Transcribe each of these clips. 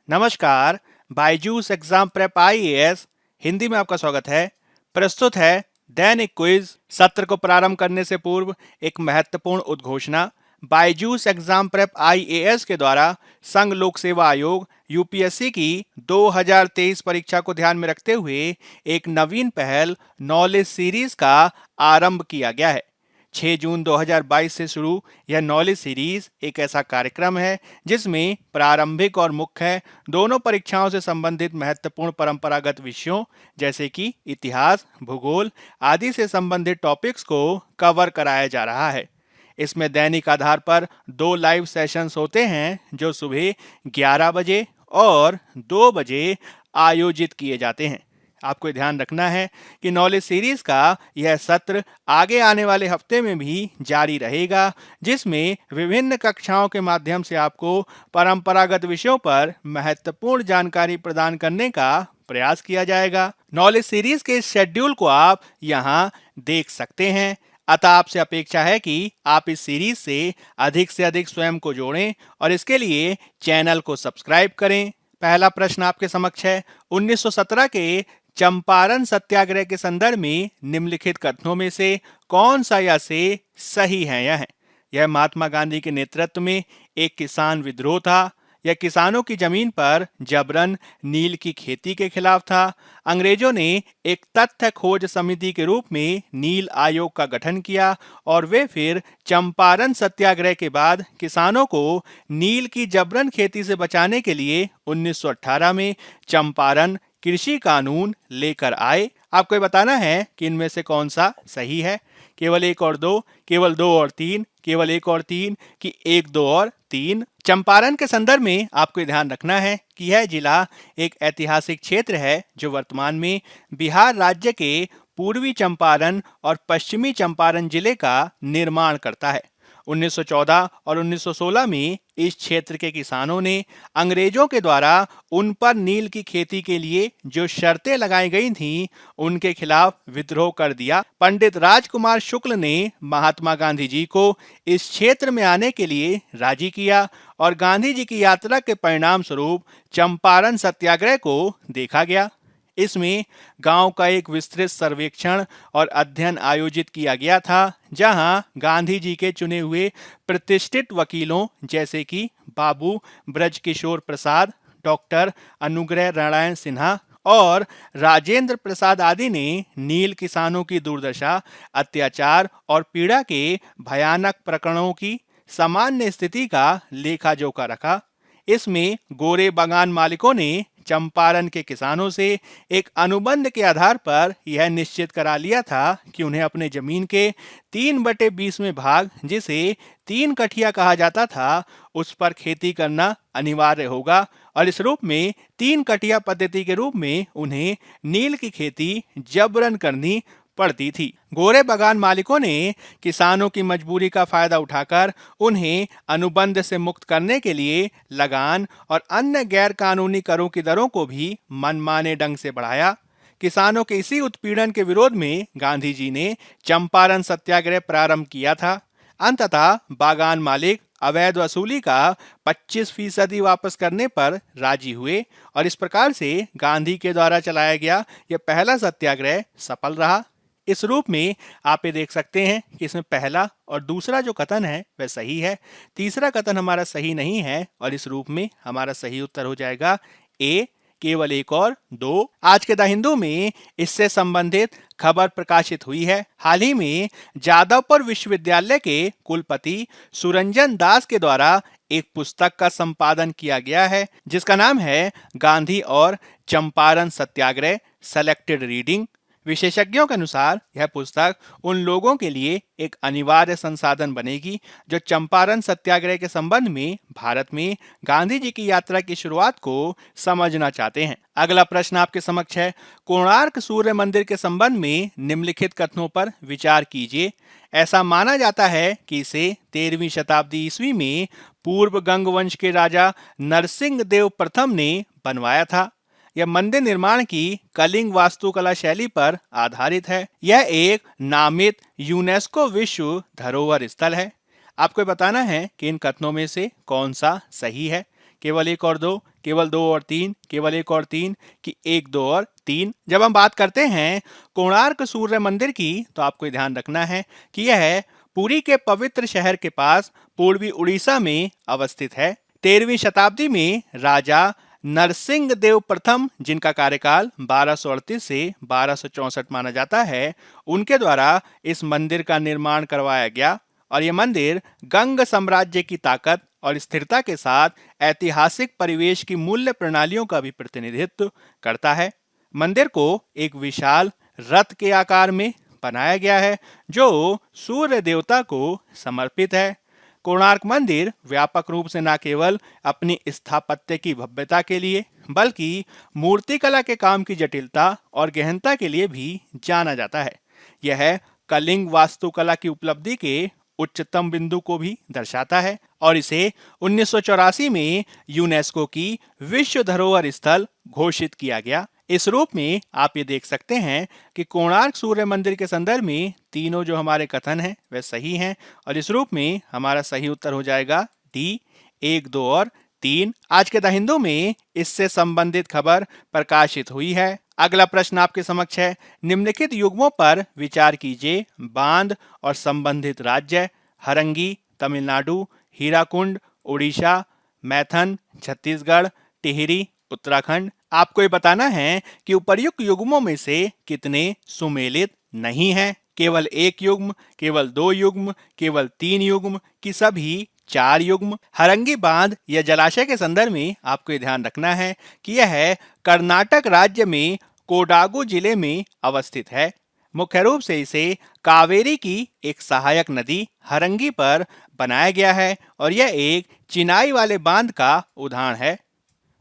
नमस्कार। Byju's exam prep IAS Hindi में आपका स्वागत है। प्रस्तुत है दैनिक क्विज। सत्र को प्रारंभ करने से पूर्व एक महत्वपूर्ण उद्घोषणा। बायजूस एग्जाम प्रेप आईएएस के द्वारा संघ लोक सेवा आयोग यूपीएससी की 2023 परीक्षा को ध्यान में रखते हुए एक नवीन पहल नॉलेज सीरीज का आरंभ किया गया है। 6 जून 2022 से शुरू यह नॉलेज सीरीज एक ऐसा कार्यक्रम है जिसमें प्रारंभिक और मुख्य दोनों परीक्षाओं से संबंधित महत्वपूर्ण परंपरागत विषयों जैसे कि इतिहास, भूगोल आदि से संबंधित टॉपिक्स को कवर कराया जा रहा है। इसमें दैनिक आधार पर 2 लाइव सेशंस होते हैं जो सुबह 11 बजे और 2 बजे आयोजित किए जाते हैं। आपको ध्यान रखना है कि नॉलेज सीरीज का यह सत्र आगे आने वाले हफ्ते में भी जारी रहेगा, जिसमें विभिन्न कक्षाओं के माध्यम से आपको परंपरागत विषयों पर महत्वपूर्ण जानकारी प्रदान करने का प्रयास किया जाएगा। नॉलेज सीरीज के शेड्यूल को आप यहाँ देख सकते हैं। अतः आपसे अपेक्षा है कि आप इस सीरीज से अधिक स्वयं को जोड़ें और इसके लिए चैनल को सब्सक्राइब करें। पहला प्रश्न आपके समक्ष है। 1917 के चंपारण सत्याग्रह के संदर्भ में निम्नलिखित कथनों में से कौन सा या से सही है? यह महात्मा गांधी के नेतृत्व में एक किसान विद्रोह था। यह किसानों की जमीन पर जबरन नील की खेती के खिलाफ था। अंग्रेजों ने एक तथ्य खोज समिति के रूप में नील आयोग का गठन किया और वे फिर चंपारण सत्याग्रह के बाद किसानों को नील की जबरन खेती से बचाने के लिए 1918 में चंपारण कृषि कानून लेकर आए। आपको ये बताना है कि इनमें से कौन सा सही है। केवल 1 और 2, केवल 2 और 3, केवल 1 और 3 कि 1, 2 और 3। चंपारण के संदर्भ में आपको ध्यान रखना है कि यह जिला एक ऐतिहासिक क्षेत्र है जो वर्तमान में बिहार राज्य के पूर्वी चंपारण और पश्चिमी चंपारण जिले का निर्माण करता है। 1914 और 1916 में इस क्षेत्र के किसानों ने अंग्रेजों के द्वारा उन पर नील की खेती के लिए जो शर्तें लगाई गई थीं, उनके खिलाफ विद्रोह कर दिया। पंडित राजकुमार शुक्ल ने महात्मा गांधी जी को इस क्षेत्र में आने के लिए राजी किया और गांधी जी की यात्रा के परिणाम स्वरूप चंपारण सत्याग्रह को देखा गया। इसमें गांव का एक विस्तृत सर्वेक्षण और अध्ययन आयोजित किया गया था, जहां गांधी जी के चुने हुए प्रतिष्ठित वकीलों जैसे कि बाबू ब्रजकिशोर प्रसाद, डॉक्टर अनुग्रह नारायण सिन्हा और राजेंद्र प्रसाद आदि ने नील किसानों की दुर्दशा, अत्याचार और पीड़ा के भयानक प्रकरणों की सामान्य स्थिति का लेखा जोखा रखा। इसमें गोरे बागान मालिकों ने चंपारण के किसानों से एक अनुबंध के आधार पर यह निश्चित करा लिया था कि उन्हें अपने जमीन के 3/20 भाग, जिसे 3 कठिया कहा जाता था, उस पर खेती करना अनिवार्य होगा और इस रूप में 3 कठिया पद्धति के रूप में उन्हें नील की खेती जबरन करनी पड़ती थी। गोरे बागान मालिकों ने किसानों की मजबूरी का फायदा उठाकर उन्हें अनुबंध से मुक्त करने के लिए लगान और अन्य गैर कानूनी करों की दरों को भी मनमाने ढंग से बढ़ाया। किसानों के इसी उत्पीड़न के विरोध में गांधी जी ने चंपारण सत्याग्रह प्रारंभ किया था। अंततः बागान मालिक अवैध वसूली का 25% वापस करने पर राजी हुए और इस प्रकार से गांधी के द्वारा चलाया गया यह पहला सत्याग्रह सफल रहा। इस रूप में आप ये देख सकते हैं कि इसमें पहला और दूसरा जो कथन है वह सही है, तीसरा कथन हमारा सही नहीं है और इस रूप में हमारा सही उत्तर हो जाएगा ए, केवल 1 और 2। आज के द हिंदू में इससे संबंधित खबर प्रकाशित हुई है। हाल ही में जादवपुर विश्वविद्यालय के कुलपति सुरंजन दास के द्वारा एक पुस्तक का संपादन किया गया है जिसका नाम है गांधी और चंपारण सत्याग्रह सेलेक्टेड रीडिंग। विशेषज्ञों के अनुसार यह पुस्तक उन लोगों के लिए एक अनिवार्य संसाधन बनेगी जो चंपारण सत्याग्रह के संबंध में भारत में गांधी जी की यात्रा की शुरुआत को समझना चाहते हैं। अगला प्रश्न आपके समक्ष है। कोणार्क सूर्य मंदिर के संबंध में निम्नलिखित कथनों पर विचार कीजिए। ऐसा माना जाता है कि इसे 13वीं शताब्दी ईस्वी में पूर्व गंग वंश के राजा नरसिंह देव प्रथम ने बनवाया था। यह मंदिर निर्माण की कलिंग वास्तुकला शैली पर आधारित है। यह एक नामित यूनेस्को विश्व धरोहर स्थल है। आपको बताना है कि इन कथनों में से कौन सा सही है। केवल 1 और 2, केवल 2 और 3, केवल 1 और 3 कि 1, 2 और 3। जब हम बात करते हैं कोणार्क सूर्य मंदिर की तो आपको ध्यान रखना है कि यह पुरी के पवित्र शहर के पास पूर्वी उड़ीसा में अवस्थित है। 13वीं शताब्दी में राजा नरसिंह देव प्रथम, जिनका कार्यकाल 1238 से 1264 माना जाता है, उनके द्वारा इस मंदिर का निर्माण करवाया गया और यह मंदिर गंग साम्राज्य की ताकत और स्थिरता के साथ ऐतिहासिक परिवेश की मूल्य प्रणालियों का भी प्रतिनिधित्व करता है। मंदिर को एक विशाल रथ के आकार में बनाया गया है जो सूर्य देवता को समर्पित है। कोणार्क मंदिर व्यापक रूप से न केवल अपनी स्थापत्य की भव्यता के लिए बल्कि मूर्तिकला के काम की जटिलता और गहनता के लिए भी जाना जाता है। यह कलिंग वास्तुकला की उपलब्धि के उच्चतम बिंदु को भी दर्शाता है और इसे 1984 में यूनेस्को की विश्व धरोहर स्थल घोषित किया गया। इस रूप में आप ये देख सकते हैं कि कोणार्क सूर्य मंदिर के संदर्भ में तीनों जो हमारे कथन हैं वह सही हैं और इस रूप में हमारा सही उत्तर हो जाएगा डी, 1, 2 और 3। आज के द हिंदू में इससे संबंधित खबर प्रकाशित हुई है। अगला प्रश्न आपके समक्ष है, निम्नलिखित युग्मों पर विचार कीजिए। बांध और संबंधित राज्य: हरंगी तमिलनाडु, हीराकुंड उड़ीसा, मैथन छत्तीसगढ़, टिहरी उत्तराखंड। आपको ये बताना है कि उपर्युक्त युग्मों में से कितने सुमेलित नहीं हैं। केवल 1 युग्म, केवल 2 युग्म, केवल 3 युग्म कि सभी 4 युग्म। हरंगी बांध या जलाशय के संदर्भ में आपको ये ध्यान रखना है कि यह कर्नाटक राज्य में कोडागु जिले में अवस्थित है। मुख्य रूप से इसे कावेरी की एक सहायक नदी हरंगी पर बनाया गया है और यह एक चिनाई वाले बांध का उदाहरण है।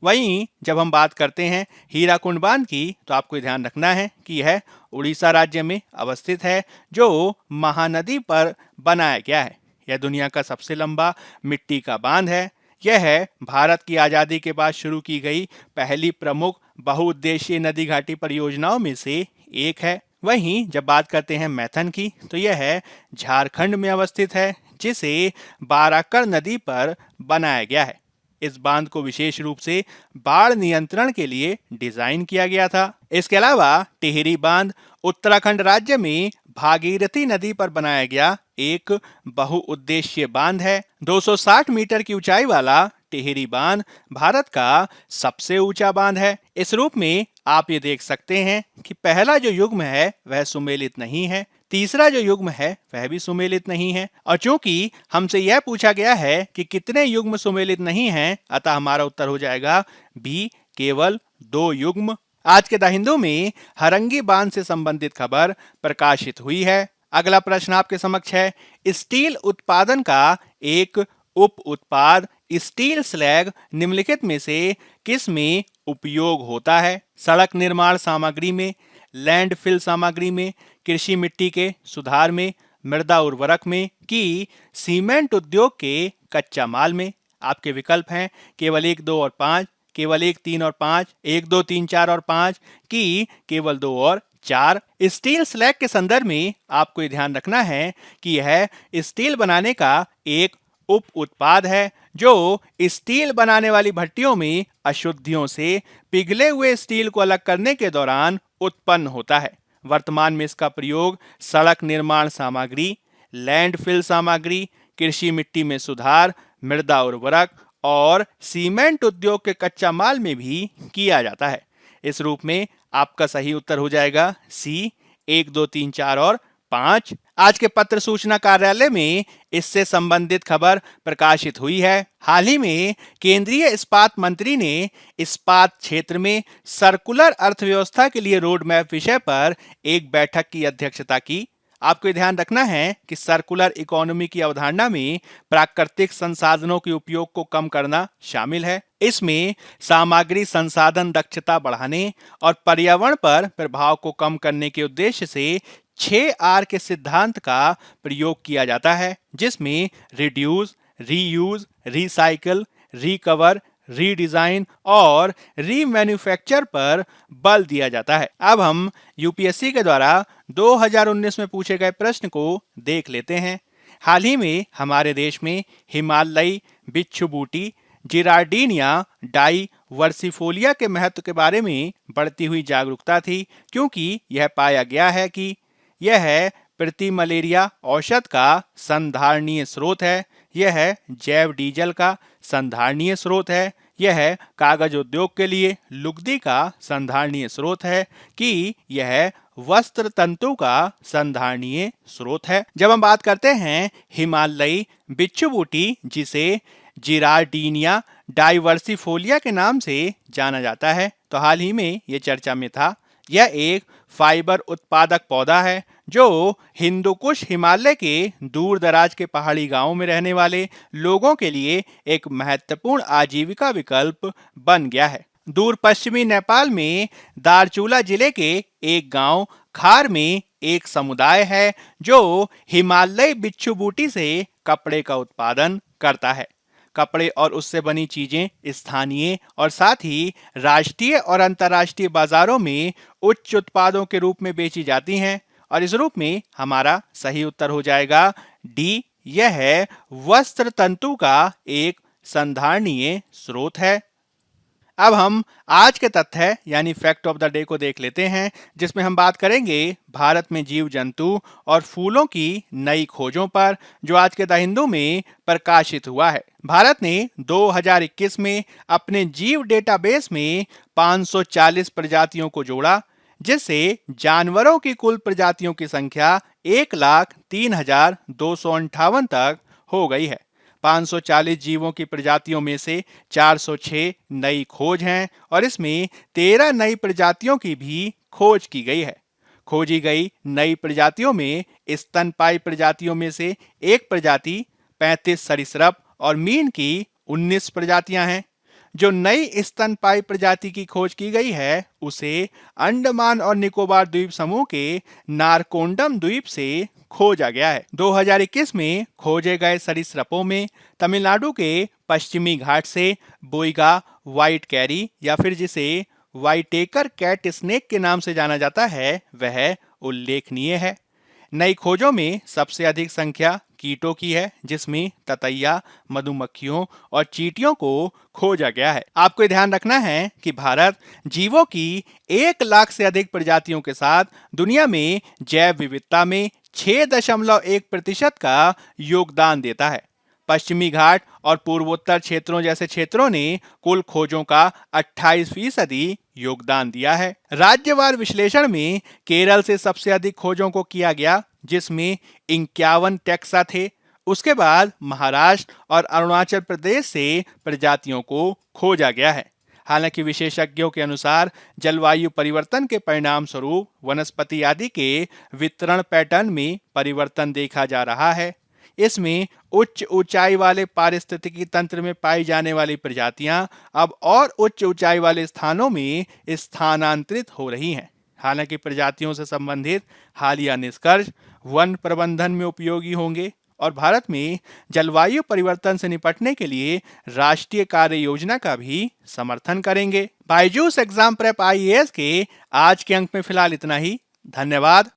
वहीं जब हम बात करते हैं हीराकुंड बांध की तो आपको ध्यान रखना है कि यह उड़ीसा राज्य में अवस्थित है जो महानदी पर बनाया गया है। यह दुनिया का सबसे लंबा मिट्टी का बांध है। यह भारत की आज़ादी के बाद शुरू की गई पहली प्रमुख बहुउद्देशीय नदी घाटी परियोजनाओं में से एक है। वहीं जब बात करते हैं मैथन की तो यह झारखंड में अवस्थित है जिसे बाराकर नदी पर बनाया गया है। इस बांध को विशेष रूप से बाढ़ नियंत्रण के लिए डिजाइन किया गया था। इसके अलावा टिहरी बांध उत्तराखंड राज्य में भागीरथी नदी पर बनाया गया एक बहुउद्देशीय बांध है। 260 मीटर की ऊंचाई वाला टिहरी बांध भारत का सबसे ऊंचा बांध है। इस रूप में आप ये देख सकते हैं कि पहला जो युग्म है वह सुमेलित नहीं है, तीसरा जो युग्म है वह भी सुमेलित नहीं है और चूंकि हमसे यह पूछा गया है कि कितने युग्म सुमेलित नहीं हैं, अतः हमारा उत्तर हो जाएगा बी, केवल 2 युग्म। आज के द हिंदू में हरंगी बांध से संबंधित खबर प्रकाशित हुई है। अगला प्रश्न आपके समक्ष है, स्टील उत्पादन का एक उप उत्पाद स्टील स्लैग निम्नलिखित में से किस में उपयोग होता है? सड़क निर्माण सामग्री में, लैंडफिल सामग्री में, कृषि मिट्टी के सुधार में, मृदा उर्वरक में कि सीमेंट उद्योग के कच्चा माल में। आपके विकल्प हैं केवल 1, 2 और 5, केवल 1, 3 और 5, 1, 2, 3, 4 और 5 कि केवल 2 और 4। स्टील स्लैग के संदर्भ में आपको ये ध्यान रखना है कि यह स्टील बनाने का एक उप उत्पाद है जो स्टील बनाने वाली भट्टियों में अशुद्धियों से पिघले हुए स्टील को अलग करने के दौरान उत्पन्न होता है। वर्तमान में इसका प्रयोग सड़क निर्माण सामग्री, लैंडफिल सामग्री, कृषि मिट्टी में सुधार, मृदा उर्वरक और सीमेंट उद्योग के कच्चा माल में भी किया जाता है। इस रूप में आपका सही उत्तर हो जाएगा सी, 1, 2, 3, 4 और 5। आज के पत्र सूचना कार्यालय में इससे संबंधित खबर प्रकाशित हुई है। हाल ही में केंद्रीय इस्पात मंत्री ने इस्पात क्षेत्र में सर्कुलर अर्थव्यवस्था के लिए रोड मैप विषय पर एक बैठक की अध्यक्षता की। आपको ध्यान रखना है कि सर्कुलर इकोनॉमी की अवधारणा में प्राकृतिक संसाधनों के उपयोग को कम करना शामिल है। इसमें सामग्री संसाधन दक्षता बढ़ाने और पर्यावरण पर प्रभाव को कम करने के उद्देश्य से 6R के सिद्धांत का प्रयोग किया जाता है, जिसमें reduce, reuse, recycle, recover, redesign और रीमैन्युफैक्चर पर बल दिया जाता है। अब हम यूपीएससी के द्वारा 2019 में पूछे गए प्रश्न को देख लेते हैं। हाल ही में हमारे देश में हिमालयी बिच्छू बूटी जिरार्डीनिया डाई वर्सिफोलिया के महत्व के बारे में बढ़ती हुई जागरूकता थी, क्योंकि यह पाया गया है कि यह प्रति मलेरिया औषध का संधारणीय स्रोत है, यह जैव डीजल का संधारणीय स्रोत है, यह कागज उद्योग के लिए लुगदी का संधारणीय स्रोत है, कि यह वस्त्र तंतु का संधारणीय स्रोत है। जब हम बात करते हैं हिमालयी बिच्छू बूटी, जिसे जिरार्डीनिया डाइवर्सिफोलिया के नाम से जाना जाता है, तो हाल ही में ये चर्चा में था। यह एक फाइबर उत्पादक पौधा है जो हिंदुकुश हिमालय के दूर दराज के पहाड़ी गांवों में रहने वाले लोगों के लिए एक महत्वपूर्ण आजीविका विकल्प बन गया है। दूर पश्चिमी नेपाल में दार्चुला जिले के एक गांव खार में एक समुदाय है जो हिमालयी बिच्छू बूटी से कपड़े का उत्पादन करता है। कपड़े और उससे बनी चीजें स्थानीय और साथ ही राष्ट्रीय और अंतर्राष्ट्रीय बाजारों में उच्च उत्पादों के रूप में बेची जाती हैं, और इस रूप में हमारा सही उत्तर हो जाएगा डी। यह है वस्त्र तंतु का एक संधारणीय स्रोत है। अब हम आज के तथ्य यानी फैक्ट ऑफ द डे को देख लेते हैं, जिसमें हम बात करेंगे भारत में जीव जंतु और फूलों की नई खोजों पर, जो आज के द हिंदू में प्रकाशित हुआ है। भारत ने 2021 में अपने जीव डेटाबेस में 540 प्रजातियों को जोड़ा, जिससे जानवरों की कुल प्रजातियों की संख्या 1,03,258 तक हो गई है। 540 जीवों की प्रजातियों में से 406 नई खोज हैं, और इसमें 13 नई प्रजातियों की भी खोज की गई है। खोजी गई नई प्रजातियों में स्तनपायी प्रजातियों में से एक प्रजाति, 35 सरीसृप और मीन की 19 प्रजातियां हैं। जो नई स्तनपायी प्रजाति की खोज की गई है उसे अंडमान और निकोबार द्वीप समूह के नारकोंडम द्वीप से खोजा गया है। 2021 में खोजे गए सरीसृपों में तमिलनाडु के पश्चिमी घाट से बोइगा व्हाइट कैरी या फिर जिसे व्हाइटेकर कैट स्नेक के नाम से जाना जाता है, वह उल्लेखनीय है। नई खोजों में सबसे अधिक संख्या कीटों की है, जिसमें ततैया, मधुमक्खियों और चींटियों को खोजा गया है। आपको ये ध्यान रखना है कि भारत जीवों की 1 लाख से अधिक प्रजातियों के साथ दुनिया में जैव विविधता में 6.1% का योगदान देता है। पश्चिमी घाट और पूर्वोत्तर क्षेत्रों जैसे क्षेत्रों ने कुल खोजों का 28% योगदान दिया है। राज्यवार विश्लेषण में केरल से सबसे अधिक खोजों को किया गया, जिसमें 51 टैक्सा थे। उसके बाद महाराष्ट्र और अरुणाचल प्रदेश से प्रजातियों को खोजा गया है। हालांकि विशेषज्ञों के अनुसार जलवायु परिवर्तन के परिणाम स्वरूप वनस्पति आदि के वितरण पैटर्न में परिवर्तन देखा जा रहा है। इसमें उच्च ऊंचाई वाले पारिस्थितिकी तंत्र में पाई जाने वाली प्रजातियां अब और उच्च ऊंचाई वाले स्थानों में स्थानांतरित हो रही हैं। हालांकि प्रजातियों से संबंधित हालिया निष्कर्ष वन प्रबंधन में उपयोगी होंगे और भारत में जलवायु परिवर्तन से निपटने के लिए राष्ट्रीय कार्य योजना का भी समर्थन करेंगे। बायजूस एग्जाम प्रेप IAS के आज के अंक में फिलहाल इतना ही। धन्यवाद।